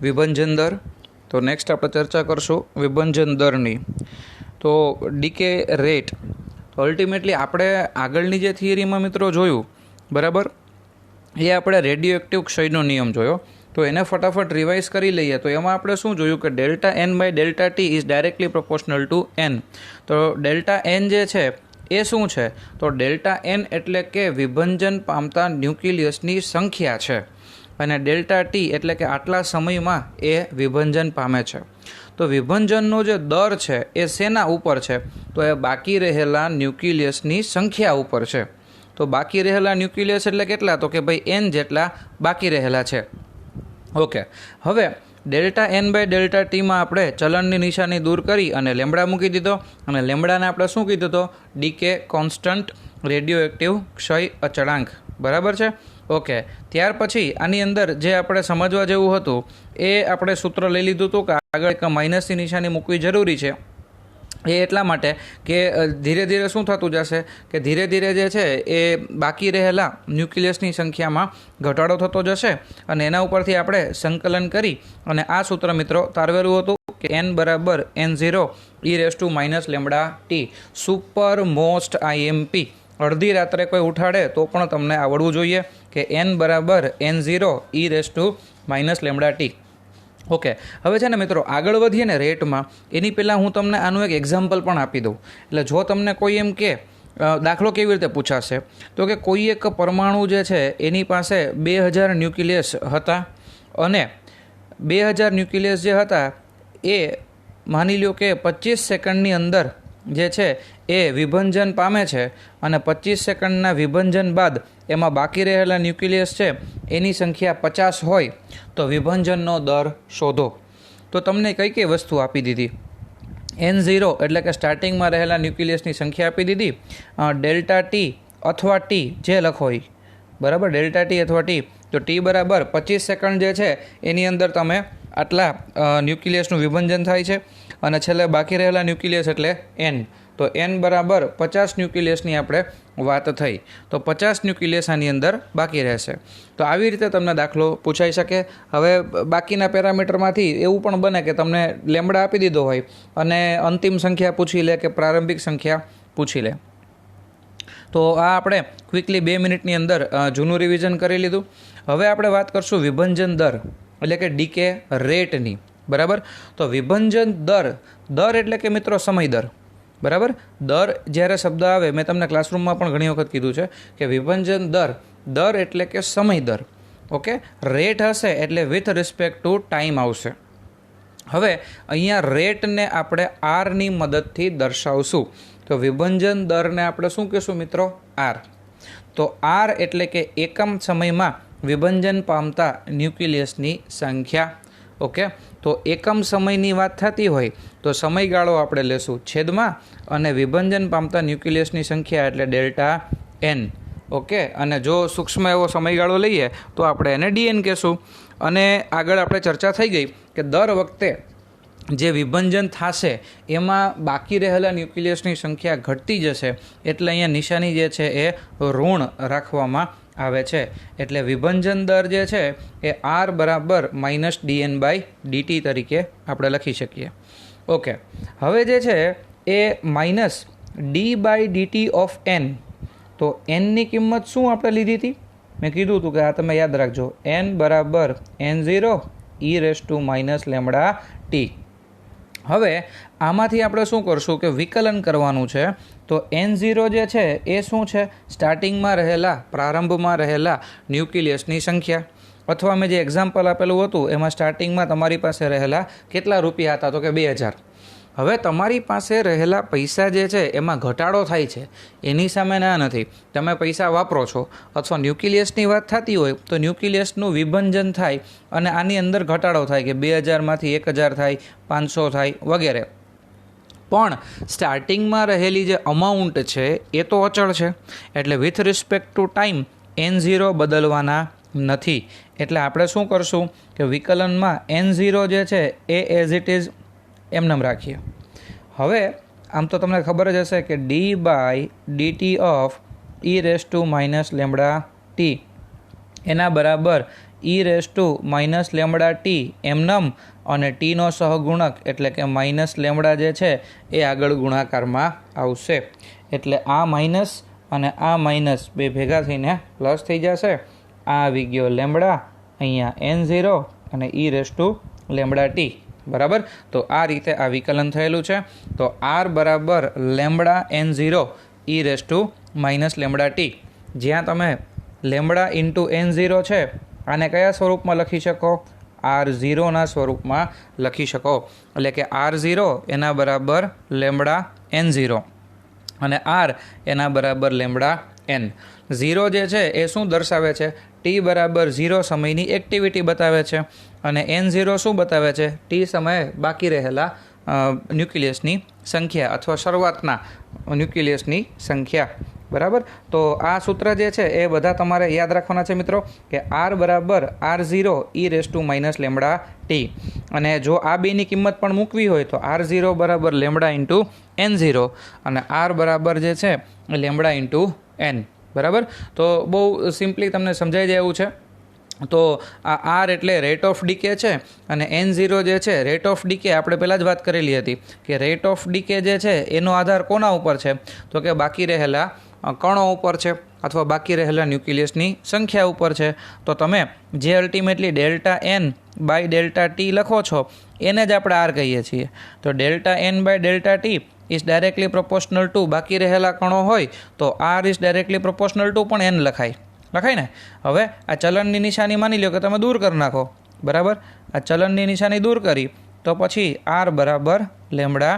વિભંજન દર. તો નેક્સ્ટ આપણે ચર્ચા કરશું વિભંજન દરની. તો ડીકે રેટ. તો અલ્ટિમેટલી આપણે આગળની જે થિયરીમાં મિત્રો જોયું બરાબર, એ આપણે રેડિયો એક્ટિવ ક્ષયનો નિયમ જોયો. તો એને ફટાફટ રિવાઇઝ કરી લઈએ. તો એમાં આપણે શું જોયું કે delta N by delta T is directly proportional to N. તો ડેલ્ટા એન જે છે એ શું છે? તો ડેલ્ટા એન એટલે કે વિભંજન પામતા ન્યુક્લિયસની સંખ્યા છે, અને ડેલ્ટા ટી એટલે કે આટલા સમયમાં એ વિભંજન પામે છે. તો વિભંજનનો જે દર છે એ શેના ઉપર છે? તો એ બાકી રહેલા ન્યુક્લિયસની સંખ્યા ઉપર છે. તો બાકી રહેલા ન્યુક્લિયસ એટલે કેટલા? તો કે ભાઈ એન જેટલા બાકી રહેલા છે. ઓકે, હવે ડેલ્ટા એન બાય ડેલ્ટા ટીમાં આપણે ચલનની નિશાની દૂર કરી અને લેમડા મૂકી દીધો, અને લેમડાને આપણે શું કીધું? તો ડીકે કોન્સ્ટન્ટ રેડિયો એક્ટિવ ક્ષય અચળાંક. બરાબર છે? ઓકે, ત્યાર પછી આની અંદર જે આપણે સમજવા જેવું હતું એ આપણે સૂત્ર લઈ લીધું હતું કે આગળ એક માઇનસની નિશાની મૂકવી જરૂરી છે. એ એટલા માટે કે ધીરે ધીરે શું થતું જશે કે ધીરે ધીરે જે છે એ બાકી રહેલા ન્યુક્લિયસની સંખ્યામાં ઘટાડો થતો જશે, અને એના ઉપરથી આપણે સંકલન કરી અને આ સૂત્ર મિત્રો તારવેલું હતું કે એન બરાબર N0 e⁻ super most IMP. અડધી રાત્રે કોઈ ઉઠાડે તો પણ તમને આવડવું જોઈએ કે એન બરાબર N0 e⁻ ઓકે, હવે છે ને મિત્રો આગળ વધીએ ને રેટમાં, એની પહેલાં હું તમને આનું એક એક્ઝામ્પલ પણ આપી દઉં. એટલે જો તમને કોઈ એમ કે દાખલો કેવી રીતે પૂછાશે, તો કે કોઈ એક પરમાણુ જે છે એની પાસે 2000 ન્યુક્લિયસ હતા, અને 2000 ન્યુક્લિયસ જે હતા એ માની લ્યો કે 25 સેકન્ડની અંદર જે છે એ વિભંજન પામે છે, અને 25 સેકન્ડના વિભંજન બાદ એમાં બાકી રહેલા ન્યુક્લિયસ છે એની સંખ્યા 50 હોય, તો વિભંજનનો દર શોધો. તો તમને કઈ કઈ વસ્તુ આપી દીધી? N0 એટલે કે સ્ટાર્ટિંગમાં રહેલા ન્યુક્લિયસની સંખ્યા આપી દીધી, ડેલ્ટા ટી અથવા ટી જે લખો એ બરાબર, ડેલ્ટા ટી અથવા ટી. તો ટી બરાબર 25 સેકન્ડ જે છે એની અંદર તમે આટલા ન્યુક્લિયસનું વિભંજન થાય છે, અને છેલ્લે બાકી રહેલા ન્યુક્લિયસ એટલે N. તો N બરાબર 50 ન્યુક્લિયસની આપણે વાત થઈ. તો 50 ન્યુક્લિયસ આની અંદર બાકી રહેશે. તો આવી રીતે તમને દાખલો પૂછાઈ શકે. હવે બાકીના પેરામીટરમાંથી એવું પણ બને કે તમને લેમડા આપી દીધો હોય અને અંતિમ સંખ્યા પૂછી લે કે પ્રારંભિક સંખ્યા પૂછી લે. તો આ આપણે ક્વિકલી 2 મિનિટની અંદર જૂનું રિવિઝન કરી લીધું. હવે આપણે વાત કરશું વિભંજન દર એટલે કે ડીકે રેટની. બરાબર? તો વિભંજન દર એટલે કે મિત્રો સમય દર. બરાબર? દર જ્યારે શબ્દ આવે, મેં તમને ક્લાસરૂમમાં પણ ઘણી વખત કીધું છે કે વિભંજન દર એટલે કે સમય દર. ઓકે, રેટ હશે એટલે વિથ રિસ્પેક્ટ ટુ ટાઈમ આવશે. હવે અહીંયા રેટને આપણે આરની મદદથી દર્શાવશું. તો વિભંજન દરને આપણે શું કહીશું મિત્રો? આર. તો આર એટલે કે એકમ સમયમાં વિભંજન પામતા ન્યુક્લિયસની સંખ્યા. ઓકે, તો એકમ સમયની વાત થતી હોય તો સમયગાળો આપણે લેશું છેદમાં, અને વિભંજન પામતા ન્યુક્લિયસની સંખ્યા એટલે ડેલ્ટા એન. ઓકે, અને જો સૂક્ષ્મ એવો સમયગાળો લઈએ તો આપણે એને DN કહેશું. અને આગળ આપણે ચર્ચા થઈ ગઈ કે દર વખતે જે વિભંજન થશે એમાં બાકી રહેલા ન્યુક્લિયસની સંખ્યા ઘટતી જશે, એટલે અહીંયા નિશાની જે છે એ ઋણ રાખવામાં આવે છે. એટલે વિભંજન દર જે છે એ R બરાબર -dN/dt તરીકે આપણે લખી શકીએ. ઓકે, હવે જે છે એ -d/dt ઓફ n. તો nની કિંમત શું આપણે લીધી હતી? મેં કીધું હતું કે આ તમે યાદ રાખજો, n બરાબર N0 e⁻ હવે આમાંથી આપણે શું કરશું કે વિકલન કરવાનું છે. તો N0 જે છે એ શું છે? સ્ટાર્ટિંગમાં રહેલા, પ્રારંભમાં રહેલા ન્યુક્લિયસની સંખ્યા. અથવા મેં જે એક્ઝામ્પલ આપેલું હતું એમાં સ્ટાર્ટિંગમાં તમારી પાસે રહેલા કેટલા રૂપિયા હતા? તો કે 2000. હવે તમારી પાસે રહેલા પૈસા જે છે એમાં ઘટાડો થાય છે, એની સામે ના નથી, તમે પૈસા વાપરો છો. અથવા ન્યુક્લિયસની વાત થતી હોય તો ન્યુક્લિયસનું વિભંજન થાય અને આની અંદર ઘટાડો થાય કે 2000માંથી 1000 થાય, 500 થાય વગેરે. પણ સ્ટાર્ટિંગમાં રહેલી જે અમાઉન્ટ છે એ તો અચળ છે, એટલે with respect to time N0 બદલવાના નથી. એટલે આપણે શું કરશું કે વિકલનમાં N0 જે છે એ એઝ ઇટ ઇઝ એમનેમ રાખીએ. હવે આમ તો તમને ખબર જ હશે કે d/dt ઓફ e⁻ એના બરાબર e લેમ્બડા ટી એમનમ અને ટીનો સહગુણક એટલે કે માઇનસ લેમ્બડા જે છે એ આગળ ગુણાકારમાં આવશે. એટલે આ માઇનસ અને આ માઇનસ બે ભેગા થઈને પ્લસ થઈ જશે. આ આવી ગયો લેમ્બડા, અહીંયા n0 અને લેમ્બડા ટી. બરાબર. તો આ રીતે આ વિકલન થયેલું છે. તો r બરાબર લેમ્બડા n0 લેમ્બડા ટી, જ્યાં તમે લેમ્બડા ઇન્ટુ n0 છે આને કયા સ્વરૂપમાં લખી શકો? r0ના સ્વરૂપમાં લખી શકો. એટલે કે r0 એના બરાબર લેમ્બડા n0 અને r એના બરાબર લેમ્બડા n. 0 જે છે એ શું દર્શાવે છે? t બરાબર 0 સમયની એક્ટિવિટી બતાવે છે અને n0 શું બતાવે છે? t સમયે બાકી રહેલા ન્યુક્લિયસની સંખ્યા અથવા શરૂઆતના ન્યુક્લિયસની સંખ્યા. બરાબર. તો આ સૂત્ર જે છે એ બધા તમારે યાદ રાખવાના છે મિત્રો, કે r બરાબર r0 લેમ્બડા ટી. અને જો આ બેની કિંમત પણ મૂકવી હોય તો r0 બરાબર લેમ્બડા ઇન્ટુ n0 અને r બરાબર જે છે લેમ્બડા ઇન્ટુ n. બરાબર. તો બહુ સિમ્પલી તમને સમજાઈ જાય એવું છે. તો આ આર એટલે રેટ ઓફ ડીકે છે અને n0 જે છે રેટ ઓફ ડીકે આપણે પહેલાં જ વાત કરેલી હતી કે રેટ ઓફ ડીકે જે છે એનો આધાર કોના ઉપર છે? તો કે બાકી રહેલા કણો ઉપર છે અથવા બાકી રહેલા ન્યુક્લિયસની સંખ્યા ઉપર છે. તો તમે જે ultimately delta n by delta t લખો છો એને જ આપણે આર કહીએ છીએ. તો delta n by delta T is directly proportional to બાકી રહેલા કણો હોય તો R is directly proportional to પણ n લખાય ને. હવે આ ચલનની નિશાની માની લો કે તમે દૂર કરી નાખો. બરાબર. આ ચલનની નિશાની દૂર કરી તો પછી આર બરાબર લેમ્બડા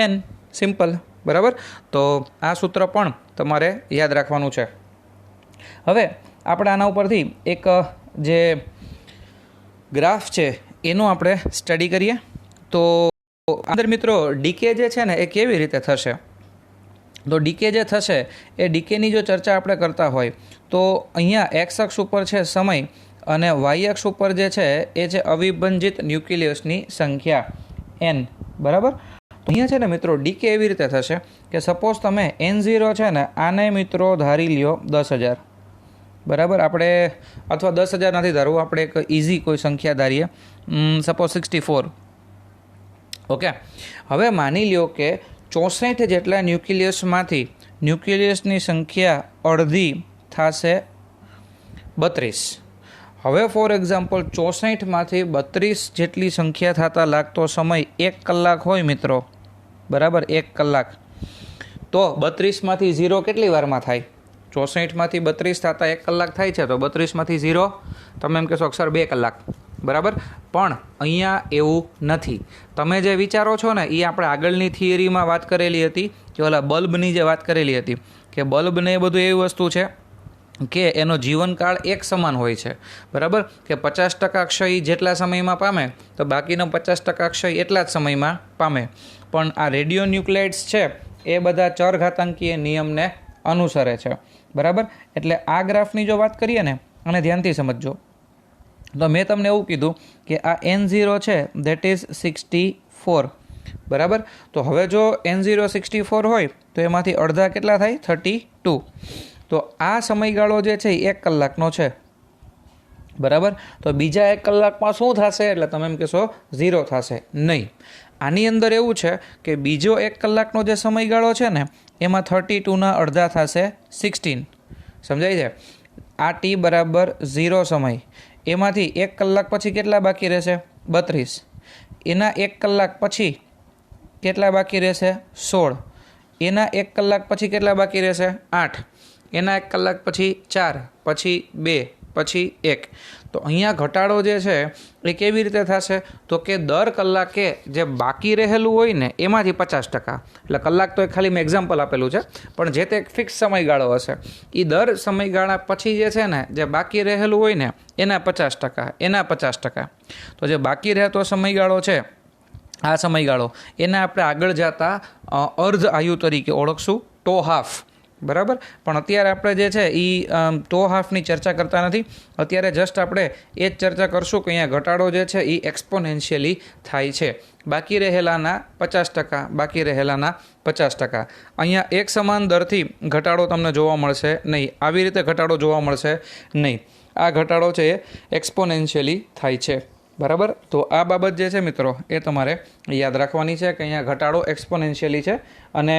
n. સિમ્પલ. બરાબર. તો આ સૂત્ર પણ તમારે યાદ રાખવાનું છે. હવે આપણે આના ઉપરથી એક જે ગ્રાફ છે એનું આપણે સ્ટડી કરીએ. તો અંદર મિત્રો ડીકે જે છે ને એ કેવી રીતે થશે? તો ડીકે જે થશે એ ડીકેની જો ચર્ચા આપણે કરતા હોય તો અહીંયા એક્સ અક્ષ ઉપર છે સમય અને વાય અક્ષ ઉપર જે છે એ છે અવિભંજિત ન્યુક્લિયસની સંખ્યા n. બરાબર. તો અહીંયા છે ને મિત્રો ડીકે એવી રીતે થશે કે સપોઝ તમે n0 છે ને આને મિત્રો ધારી લ્યો 10,000. બરાબર. આપણે અથવા 10,000 નથી ધારવું, આપણે એક ઇઝી કોઈ સંખ્યા ધારીએ, સપોઝ 64. ઓકે. હવે માની લ્યો કે 64 જેટલા ન્યુક્લિયસમાંથી ન્યુક્લિયસની સંખ્યા અડધી થશે 32. હવે ફોર એક્ઝામ્પલ 64માંથી 32 જેટલી સંખ્યા થતાં લાગતો સમય 1 કલાક હોય મિત્રો. બરાબર. 1 કલાક. તો 32માંથી 0 કેટલી વારમાં થાય? 64માંથી 32 થતાં 1 કલાક થાય છે તો 32માંથી 0 તમે એમ કહેશો અક્ષર 2 કલાક. બરાબર. પણ અહીંયા એવું નથી. તમે જે વિચારો છો ને એ આપણે આગળની થિયરીમાં વાત કરેલી હતી કે ઓલા બલ્બની જે વાત કરેલી હતી કે બલ્બને એ બધું એવી વસ્તુ છે કે એનો જીવનકાળ એક સમાન હોય છે. બરાબર. કે 50% ક્ષય જેટલા સમયમાં પામે તો બાકીનો 50% ક્ષય એટલા જ સમયમાં પામે. પણ આ રેડિયો ન્યુક્લાઇડ્સ છે એ બધા ચરઘાતાંકીય નિયમને અનુસરે છે. બરાબર. એટલે આ ગ્રાફની જો વાત કરીએ ને અને ધ્યાનથી સમજજો. તો મેં તમને એવું કીધું કે આ n0 છે દેટ ઇઝ 64. બરાબર. તો હવે જો n0 64 હોય તો એમાંથી અડધા કેટલા થાય? 32. તો આ સમયગાળો જે છે એ 1 કલાકનો છે. બરાબર. તો બીજા 1 કલાકમાં શું થશે? એટલે તમે એમ કહેશો 0 થશે. નહીં. આની અંદર એવું છે કે બીજો 1 કલાકનો જે સમયગાળો છે ને એમાં 32ના અડધા થશે 16. સમજાય છે? આ t બરાબર 0 સમય એમાંથી 1 કલાક પછી કેટલા બાકી રહેશે? 32. એના 1 કલાક પછી કેટલા બાકી રહેશે? 16. એના 1 કલાક પછી કેટલા બાકી રહેશે? 8. એના 1 કલાક પછી 4, પછી 2, પછી 1. તો અહીંયા ઘટાડો જે છે એ કેવી રીતે થશે? તો કે દર કલાકે જે બાકી રહેલું હોય ને એમાંથી 50%, એટલે કલાક તો એક ખાલી મેં એક્ઝામ્પલ આપેલું છે, પણ જે તે એક ફિક્સ સમયગાળો હશે એ દર સમયગાળા પછી જે છે ને જે બાકી રહેલું હોય ને એના 50%, એના 50%. તો જે બાકી રહેતો સમયગાળો છે આ સમયગાળો એને આપણે આગળ જતા અર્ધ આયુ તરીકે ઓળખશું, ટો હાફ. બરાબર. પણ અત્યારે આપણે જે છે એ ટો હાફની ચર્ચા કરતા નથી. અત્યારે જસ્ટ આપણે એ જ ચર્ચા કરશું કે અહીંયા ઘટાડો જે છે એ એક્સપોનેન્શિયલી થાય છે. બાકી રહેલાના 50%, બાકી રહેલાના 50%. અહીંયા એક સમાન દરથી ઘટાડો તમને જોવા મળશે નહીં, આવી રીતે ઘટાડો જોવા મળશે નહીં. આ ઘટાડો છે એ એક્સપોનેન્શિયલી થાય છે, બરાબર. તો આ બાબત જે છે મિત્રો એ તમારે યાદ રાખવાની છે કે અહીંયા ઘટાડો એક્સપોનેન્શિયલી છે. અને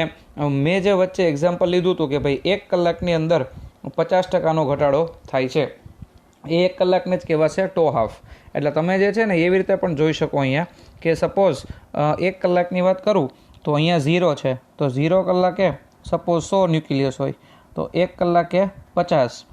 મેં જે વચ્ચે એક્ઝામ્પલ લીધું હતું કે ભાઈ 1 કલાકની અંદર 50%નો ઘટાડો થાય છે, એ 1 કલાકને જ કહેવાશે ટો હાફ. એટલે તમે જે છે ને એવી રીતે પણ જોઈ શકો અહીંયા કે સપોઝ 1 કલાકની વાત કરું તો અહીંયા 0 છે, તો 0 કલાકે સપોઝ 100 ન્યુક્લિયસ હોય તો 1 કલાકે 50,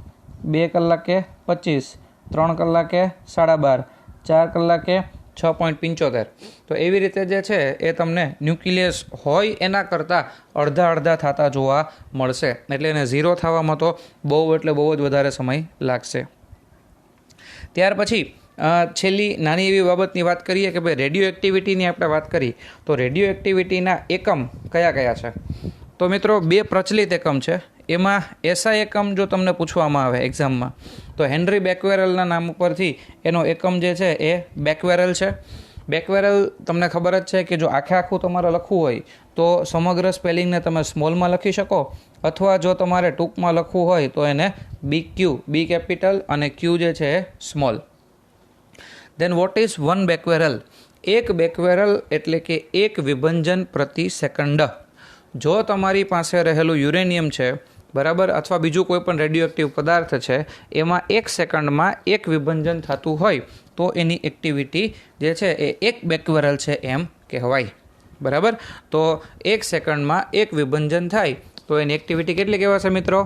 2 કલાકે 25, 3 કલાકે 12.5, 4 કલાકે 6.75. તો એવી રીતે જે છે એ તમને ન્યુક્લિયસ હોય એના કરતાં અડધા થતા જોવા મળશે. એટલે એને 0 થવામાં તો બહુ જ વધારે સમય લાગશે. ત્યાર પછી છેલ્લી નાની એવી બાબતની વાત કરીએ કે ભાઈ રેડિયો એક્ટિવિટીની આપણે વાત કરી તો રેડિયો એક્ટિવિટીના એકમ કયા કયા છે? તો મિત્રો 2 પ્રચલિત એકમ છે. એમાં એસઆઈ એકમ જો તમને પૂછવામાં આવે એક્ઝામમાં તો હેનરી બેકવેરલના નામ ઉપરથી એનો એકમ જે છે એ બેકવેરલ છે. બેકવેરલ તમને ખબર જ છે કે જો આખું તમારે લખવું હોય તો સમગ્ર સ્પેલિંગને તમે સ્મોલમાં લખી શકો, અથવા જો તમારે ટૂંકમાં લખવું હોય તો એને બી કેપિટલ અને ક્યુ જે છે એ small. Then what is 1 becquerel? 1 becquerel એટલે કે 1 વિભંજન પ્રતિ સેકન્ડ. જો તમારી પાસે રહેલું યુરેનિયમ છે, બરાબર, અથવા બીજું કોઈ પણ રેડિયો એક્ટિવ પદાર્થ છે, એમાં 1 સેકન્ડમાં 1 વિભંજન થતું હોય તો એની એક્ટિવિટી જે છે એ 1 બેકવેરલ છે એમ કહેવાય, બરાબર. તો 1 સેકન્ડમાં 1 વિભંજન થાય તો એની એક્ટિવિટી કેટલી કહેવાશે મિત્રો?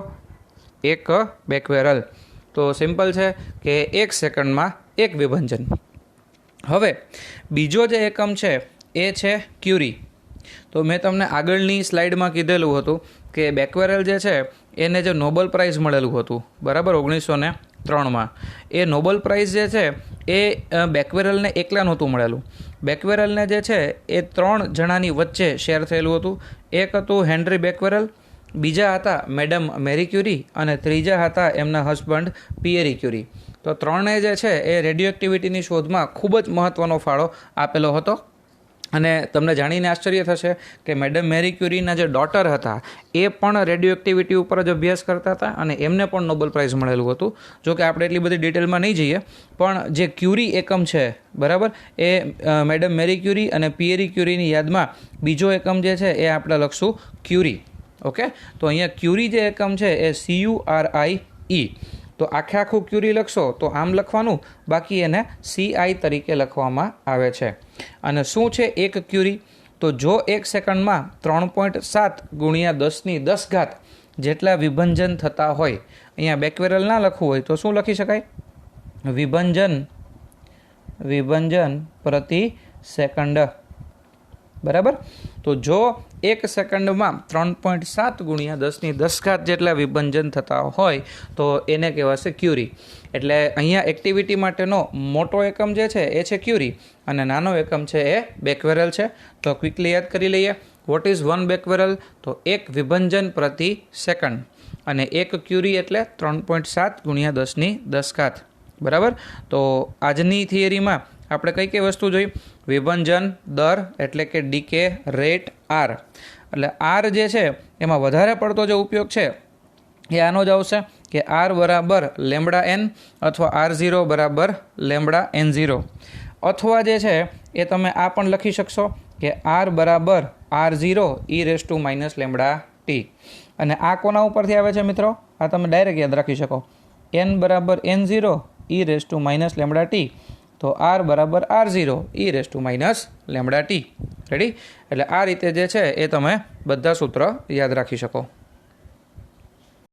1 બેકવેરલ. તો સિમ્પલ છે કે 1 સેકન્ડમાં 1 વિભંજન. હવે બીજો જે એકમ છે એ છે ક્યુરી. તો મેં તમને આગળની સ્લાઇડમાં કીધેલું હતું કે બેકવેરલ જે છે એને જે નોબેલ પ્રાઇઝ મળેલું હતું, બરાબર, 1903માં, એ નોબેલ પ્રાઇઝ જે છે એ બેકવેરલને એકલા નહોતું મળેલું. બેકવેરલને જે છે એ 3 જણાની વચ્ચે શેર થયેલું હતું. એક હતું હેનરી બેકવેરલ, બીજા હતા મેડમ મેરી ક્યુરી અને ત્રીજા હતા એમના હસબન્ડ પિયરી ક્યુરી. તો 3 જે છે એ રેડિયો એક્ટિવિટીની શોધમાં ખૂબ જ મહત્ત્વનો ફાળો આપેલો હતો. અને તમને જાણીને આશ્ચર્ય થશે કે મેડમ મેરી ક્યુરીના જે ડોટર હતા એ પણ રેડિયો એક્ટિવિટી ઉપર જ અભ્યાસ કરતા હતા અને એમને પણ નોબેલ પ્રાઇઝ મળેલું હતું. જો કે આપણે એટલી બધી ડિટેલમાં નહીં જઈએ, પણ જે ક્યુરી એકમ છે, બરાબર, એ મેડમ મેરી ક્યુરી અને પિયરી ક્યુરીની યાદમાં બીજો એકમ જે છે એ આપણે લખશું ક્યુરી. ઓકે, તો અહીંયા ક્યુરી જે એકમ છે એ CURIE. તો આખું ક્યુરી લખશો તો આમ લખવાનું, બાકી એને CI તરીકે લખવામાં આવે છે. અને શું છે 1 ક્યુરી? તો જો 1 સેકન્ડમાં 3.7 × 10⁻10 જેટલા વિભંજન થતા હોય, અહીંયા બેકવેરલ ના લખવું હોય તો શું લખી શકાય? વિભંજન પ્રતિ સેકન્ડ, બરાબર. તો જો 1 સેકન્ડમાં 3.7 × 10⁻10 જેટલા વિભંજન થતા હોય તો એને કહેવાશે ક્યુરી. એટલે અહીંયા એક્ટિવિટી માટેનો મોટો એકમ જે છે એ છે ક્યુરી અને નાનો એકમ છે એ બેકવેરલ છે. તો ક્વિકલી યાદ કરી લઈએ. Vote is 1 બેકવેરલ? તો 1 વિભંજન પ્રતિ સેકન્ડ અને 1 ક્યુરી એટલે 3.7 × 10⁻10, બરાબર. તો આજની થિયરીમાં આપણે કઈ વસ્તુ જોઈ? વિભંજન દર એટલે કે ડીકે રેટ R. એટલે R જે છે એમાં વધારે પડતો જે ઉપયોગ છે એ આનો જ આવશે કે R બરાબર λn અથવા R0 બરાબર λn0, અથવા જે છે એ તમે આ પણ લખી શકશો કે R બરાબર R0 e⁻λt. અને આ કોના ઉપરથી આવે છે મિત્રો? આ તમે ડાયરેક્ટ યાદ રાખી શકો, n બરાબર n0 e⁻λt. તો R બરાબર R0 e⁻λt. રેડી? એટલે આ રીતે જે છે એ તમે બધા સૂત્ર યાદ રાખી શકો.